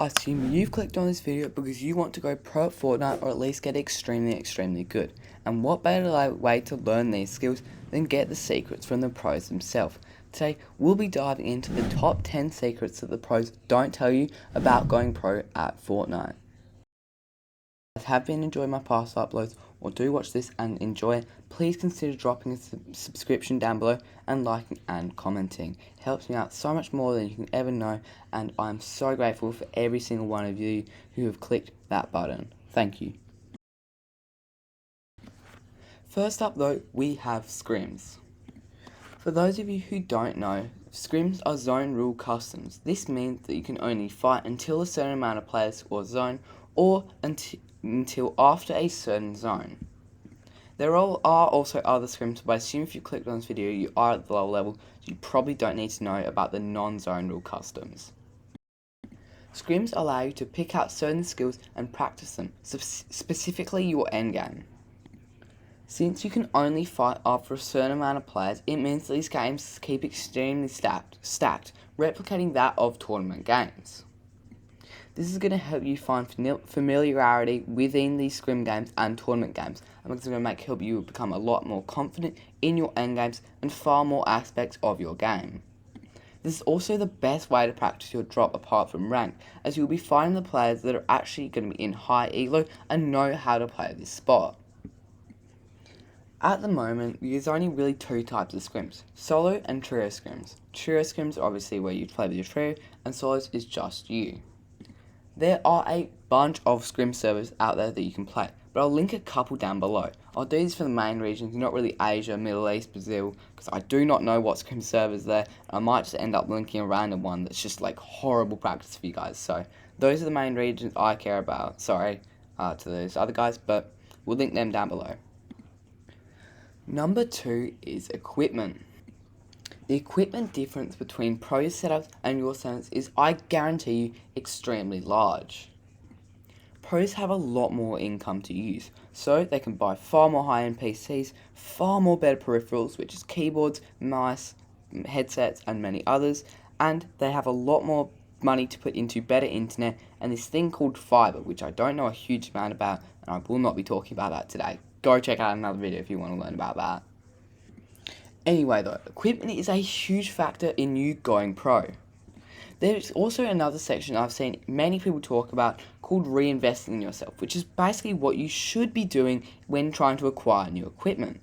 I assume you've clicked on this video because you want to go pro at Fortnite or at least get extremely good. And what better way to learn these skills than get the secrets from the pros themselves. Today, we'll be diving into the top 10 secrets that the pros don't tell you about going pro at Fortnite. If you have been enjoying my past uploads or do watch this and enjoy it, please consider dropping a subscription down below and liking and commenting. It helps me out so much more than you can ever know, and I'm so grateful for every single one of you who have clicked that button. Thank you. First up though, we have Scrims. For those of you who don't know, Scrims are zone rule customs. This means that you can only fight until a certain amount of players score zone or until after a certain zone. There are also other scrims, but I assume if you clicked on this video you are at the lower level, so you probably don't need to know about the non-zone rule customs. Scrims allow you to pick out certain skills and practice them, specifically your endgame. Since you can only fight after a certain amount of players, it means that these games keep extremely stacked, replicating that of tournament games. This is going to help you find familiarity within these scrim games and tournament games, and it's going to help you become a lot more confident in your endgames and far more aspects of your game. This is also the best way to practice your drop apart from rank, as you'll be finding the players that are actually going to be in high elo and know how to play this spot. At the moment, there's only really two types of scrims, solo and trio scrims. Trio scrims are obviously where you play with your trio, and solos is just you. There are a bunch of scrim servers out there that you can play, but I'll link a couple down below. I'll do this for the main regions, not really Asia, Middle East, Brazil, because I do not know what scrim servers there, and I might just end up linking a random one that's just like horrible practice for you guys. So those are the main regions I care about. Sorry to those other guys, but we'll link them down below. Number 2 is equipment. The equipment difference between pro setups and your setups is, I guarantee you, extremely large. Pros have a lot more income to use, so they can buy far more high-end PCs, far more better peripherals, which is keyboards, mice, headsets, and many others, and they have a lot more money to put into better internet and this thing called fiber, which I don't know a huge amount about, and I will not be talking about that today. Go check out another video if you want to learn about that. Anyway though, equipment is a huge factor in you going pro. There's also another section I've seen many people talk about called reinvesting in yourself, which is basically what you should be doing when trying to acquire new equipment.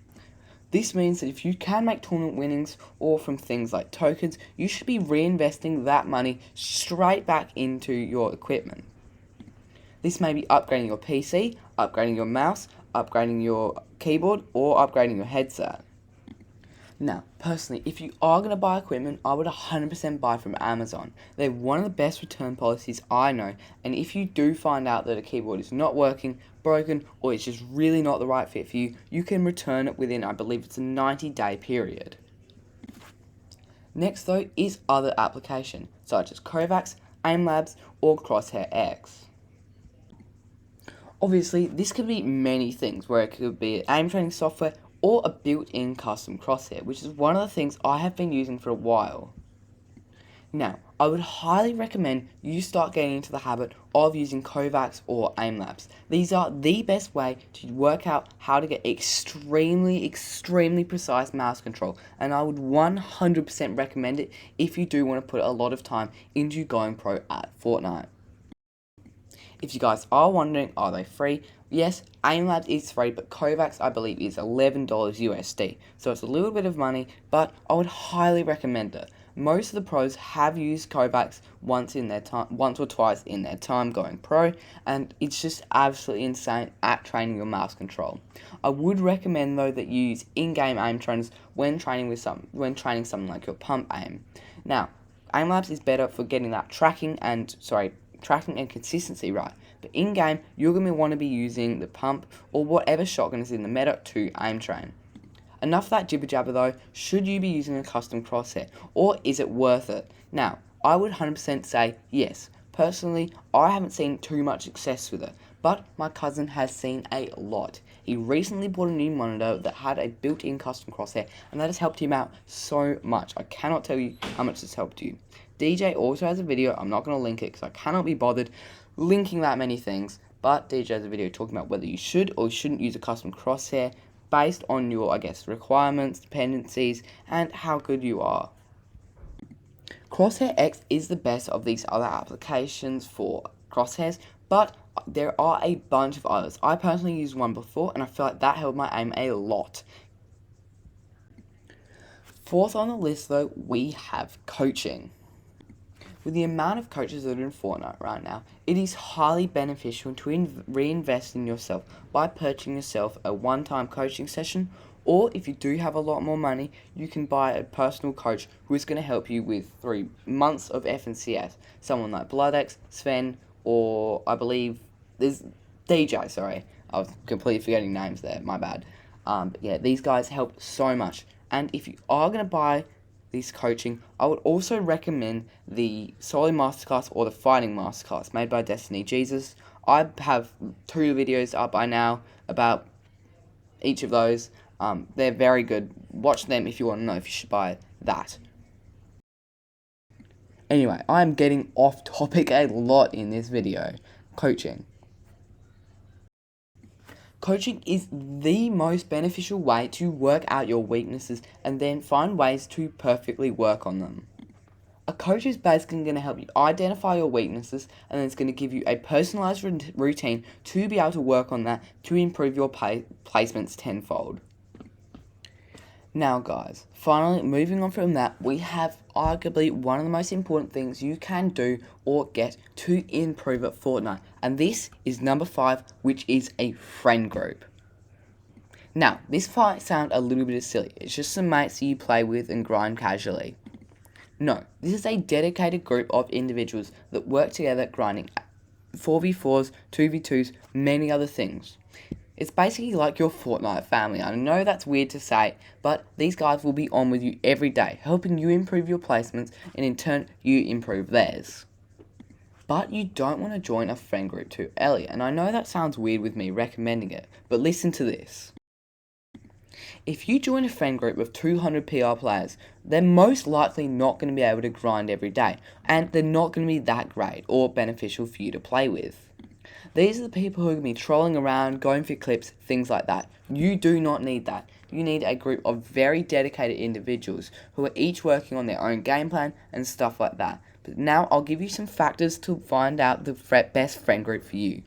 This means that if you can make tournament winnings or from things like tokens, you should be reinvesting that money straight back into your equipment. This may be upgrading your PC, upgrading your mouse, upgrading your keyboard, or upgrading your headset. Now, personally, if you are going to buy equipment, I would 100% buy from Amazon. They're one of the best return policies I know, and if you do find out that a keyboard is not working, broken, or it's just really not the right fit for you, you can return it within, I believe it's a 90-day period. Next though is other application, such as Kovacs, AimLabs, or Crosshair X. Obviously, this could be many things, where it could be aim training software or a built-in custom crosshair, which is one of the things I have been using for a while. Now, I would highly recommend you start getting into the habit of using Kovacs or AimLabs. These are the best way to work out how to get extremely precise mouse control, and I would 100% recommend it if you do want to put a lot of time into going pro at Fortnite. If you guys are wondering, are they free? Yes, AimLabs is free, but Kovacs, I believe, is $11 USD. So it's a little bit of money, but I would highly recommend it. Most of the pros have used Kovacs once or twice in their time going pro, and it's just absolutely insane at training your mouse control. I would recommend though that you use in-game aim trainers when training something like your pump aim. Now, AimLabs is better for getting that tracking and consistency right, but in-game you're going to want to be using the pump or whatever shotgun is in the meta to aim train. Enough of that jibber jabber though. Should you be using a custom crosshair, or is it worth it? Now, I would 100% say yes. Personally, I haven't seen too much success with it, but my cousin has seen a lot. He recently bought a new monitor that had a built-in custom crosshair, and that has helped him out so much. I cannot tell you how much it's helped you. DJ also has a video. I'm not going to link it because I cannot be bothered linking that many things. But DJ has a video talking about whether you should or shouldn't use a custom crosshair based on your, requirements, dependencies, and how good you are. Crosshair X is the best of these other applications for crosshairs, but there are a bunch of others. I personally used one before, and I feel like that helped my aim a lot. Fourth on the list, though, we have coaching. With the amount of coaches that are in Fortnite right now, it is highly beneficial to reinvest in yourself by purchasing yourself a one-time coaching session, or if you do have a lot more money, you can buy a personal coach who is going to help you with 3 months of FNCS. Someone like BloodX, Sven, or I believe there's DJ, sorry. I was completely forgetting names there, my bad. But yeah, these guys help so much. And if you are going to buy this coaching, I would also recommend the Solo Masterclass or the Fighting Masterclass made by Destiny Jesus. I have 2 videos up by now about each of those. They're very good. Watch them if you want to know if you should buy that. Anyway, I'm getting off topic a lot in this video. Coaching. Coaching is the most beneficial way to work out your weaknesses and then find ways to perfectly work on them. A coach is basically going to help you identify your weaknesses, and then it's going to give you a personalized routine to be able to work on that to improve your placements tenfold. Now guys, finally moving on from that, we have arguably one of the most important things you can do or get to improve at Fortnite, and this is number 5, which is a friend group. Now, this might sound a little bit silly, it's just some mates that you play with and grind casually. No, this is a dedicated group of individuals that work together grinding 4v4s, 2v2s, many other things. It's basically like your Fortnite family. I know that's weird to say, but these guys will be on with you every day, helping you improve your placements, and in turn, you improve theirs. But you don't want to join a friend group too early, and I know that sounds weird with me recommending it, but listen to this. If you join a friend group of 200 PR players, they're most likely not going to be able to grind every day, and they're not going to be that great or beneficial for you to play with. These are the people who are going to be trolling around, going for clips, things like that. You do not need that. You need a group of very dedicated individuals who are each working on their own game plan and stuff like that. But now I'll give you some factors to find out the best friend group for you.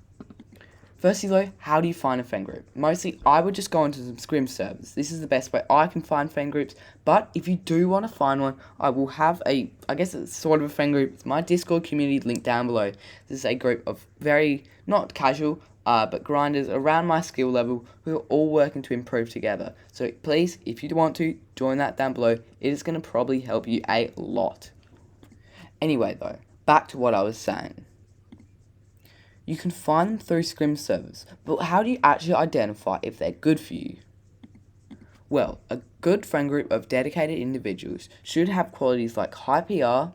Firstly though, how do you find a friend group? Mostly, I would just go into some Scrims servers. This is the best way I can find friend groups, but if you do want to find one, I will have it's sort of a friend group. It's my Discord community link down below. This is a group of very, not casual, but grinders around my skill level who are all working to improve together. So please, if you want to, join that down below. It is going to probably help you a lot. Anyway though, back to what I was saying. You can find them through Scrims servers, but how do you actually identify if they're good for you? Well, a good friend group of dedicated individuals should have qualities like high PR.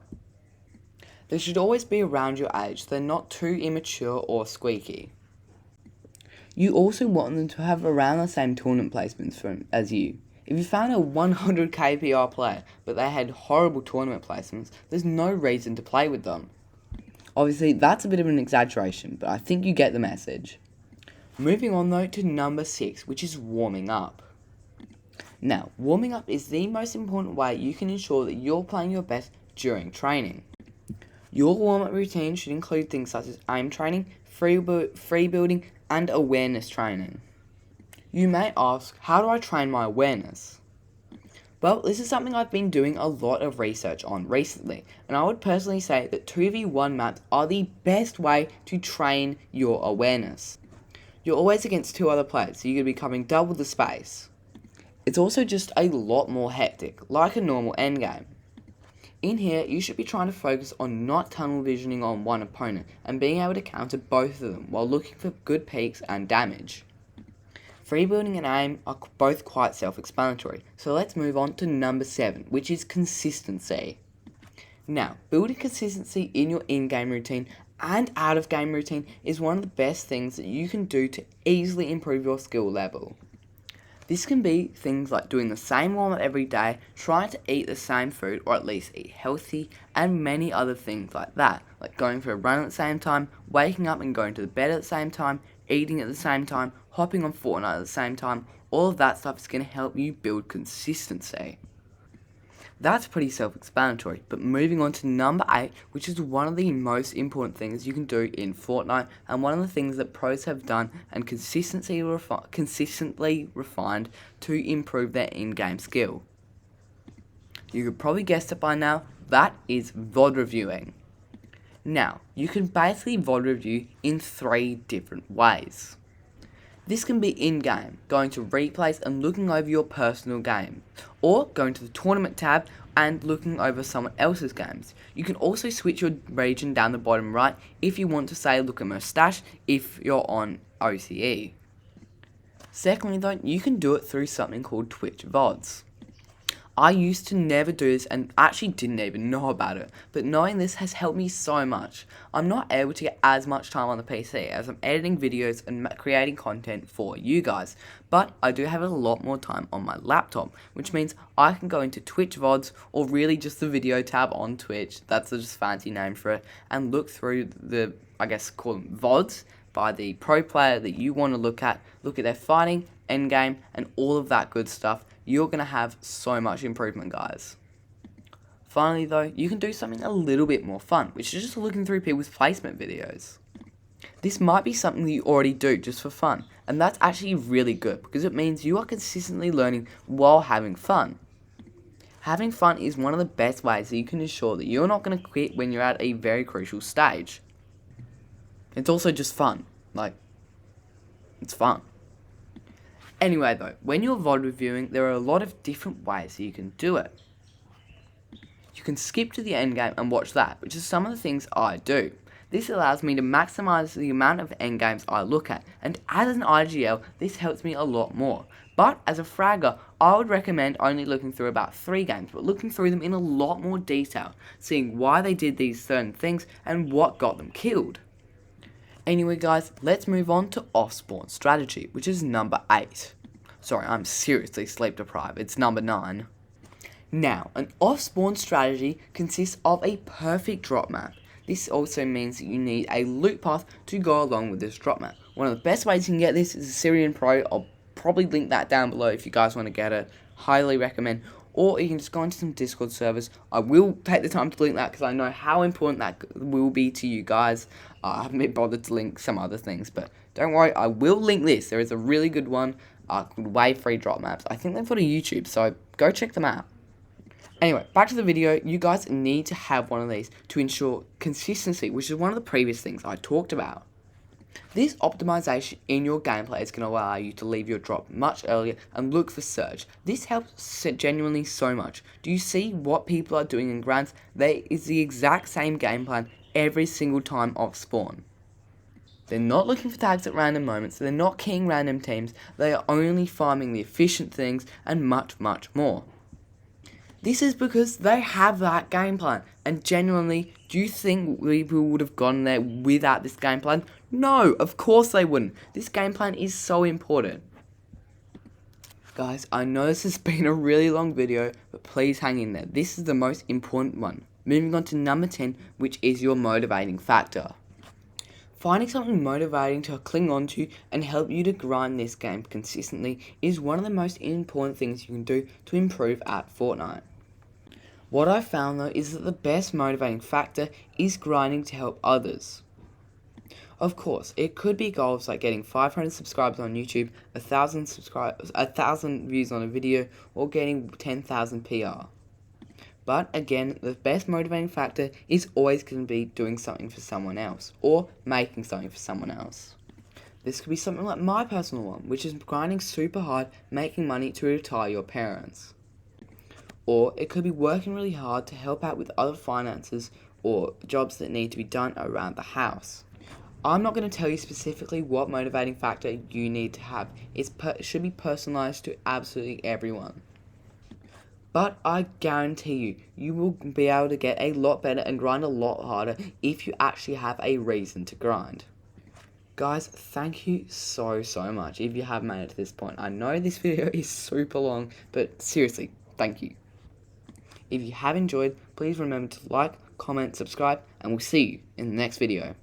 They should always be around your age, so they're not too immature or squeaky. You also want them to have around the same tournament placements as you. If you found a 100k PR player, but they had horrible tournament placements, there's no reason to play with them. Obviously, that's a bit of an exaggeration, but I think you get the message. Moving on though to number 6, which is warming up. Now, warming up is the most important way you can ensure that you're playing your best during training. Your warm-up routine should include things such as aim training, free building, and awareness training. You may ask, how do I train my awareness? Well, this is something I've been doing a lot of research on recently, and I would personally say that 2v1 maps are the best way to train your awareness. You're always against 2 other players, so you're going to be covering double the space. It's also just a lot more hectic, like a normal endgame. In here, you should be trying to focus on not tunnel visioning on one opponent, and being able to counter both of them while looking for good peaks and damage. Free building and aim are both quite self-explanatory, so let's move on to number 7, which is consistency. Now, building consistency in your in-game routine and out-of-game routine is one of the best things that you can do to easily improve your skill level. This can be things like doing the same warm-up every day, trying to eat the same food or at least eat healthy, and many other things like that, like going for a run at the same time, waking up and going to the bed at the same time, eating at the same time, hopping on Fortnite at the same time. All of that stuff is going to help you build consistency. That's pretty self-explanatory, but moving on to number 8, which is one of the most important things you can do in Fortnite, and one of the things that pros have done and consistently refined to improve their in-game skill. You could probably guess it by now, that is VOD reviewing. Now, you can basically VOD review in 3 different ways. This can be in-game, going to replays and looking over your personal game, or going to the tournament tab and looking over someone else's games. You can also switch your region down the bottom right if you want to say look at Mustache if you're on OCE. Secondly though, you can do it through something called Twitch VODs. I used to never do this and actually didn't even know about it, but knowing this has helped me so much. I'm not able to get as much time on the PC as I'm editing videos and creating content for you guys, but I do have a lot more time on my laptop, which means I can go into Twitch VODs, or really just the video tab on Twitch, that's a just fancy name for it, and look through the, I guess call them VODs, by the pro player that you want to look at their fighting, endgame, and all of that good stuff. You're going to have so much improvement, guys. Finally though, you can do something a little bit more fun, which is just looking through people's placement videos. This might be something that you already do just for fun, and that's actually really good because it means you are consistently learning while having fun. Having fun is one of the best ways that you can ensure that you're not going to quit when you're at a very crucial stage. It's also just fun, it's fun. Anyway though, when you're VOD reviewing, there are a lot of different ways that you can do it. You can skip to the end game and watch that, which is some of the things I do. This allows me to maximize the amount of endgames I look at, and as an IGL, this helps me a lot more. But as a fragger, I would recommend only looking through about 3 games, but looking through them in a lot more detail, seeing why they did these certain things and what got them killed. Anyway guys, let's move on to off-spawn strategy, which is number 8. Sorry, I'm seriously sleep deprived, it's number 9. Now, an off-spawn strategy consists of a perfect drop map. This also means that you need a loot path to go along with this drop map. One of the best ways you can get this is a Syrian Pro. I'll probably link that down below if you guys want to get it. Highly recommend. Or you can just go into some Discord servers. I will take the time to link that because I know how important that will be to you guys. I haven't been bothered to link some other things, but don't worry, I will link this. There is a really good one called Wave Free Drop Maps. I think they've got a YouTube, so go check them out. Anyway, back to the video. You guys need to have one of these to ensure consistency, which is one of the previous things I talked about. This optimization in your gameplay is going to allow you to leave your drop much earlier and look for surge. This helps genuinely so much. Do you see what people are doing in grants? There is the exact same game plan every single time off spawn. They're not looking for tags at random moments, they're not keying random teams, they are only farming the efficient things and much, much more. This is because they have that game plan, and genuinely, do you think people would have gone there without this game plan? No, of course they wouldn't. This game plan is so important. Guys, I know this has been a really long video, but please hang in there. This is the most important one. Moving on to number 10, which is your motivating factor. Finding something motivating to cling on to and help you to grind this game consistently is one of the most important things you can do to improve at Fortnite. What I found though is that the best motivating factor is grinding to help others. Of course, it could be goals like getting 500 subscribers on YouTube, 1,000 views on a video, or getting 10,000 PR. But again, the best motivating factor is always going to be doing something for someone else, or making something for someone else. This could be something like my personal one, which is grinding super hard, making money to retire your parents. Or it could be working really hard to help out with other finances or jobs that need to be done around the house. I'm not going to tell you specifically what motivating factor you need to have. It should be personalized to absolutely everyone. But I guarantee you, you will be able to get a lot better and grind a lot harder if you actually have a reason to grind. Guys, thank you so much if you have made it to this point. I know this video is super long, but seriously, thank you. If you have enjoyed, please remember to like, comment, subscribe, and we'll see you in the next video.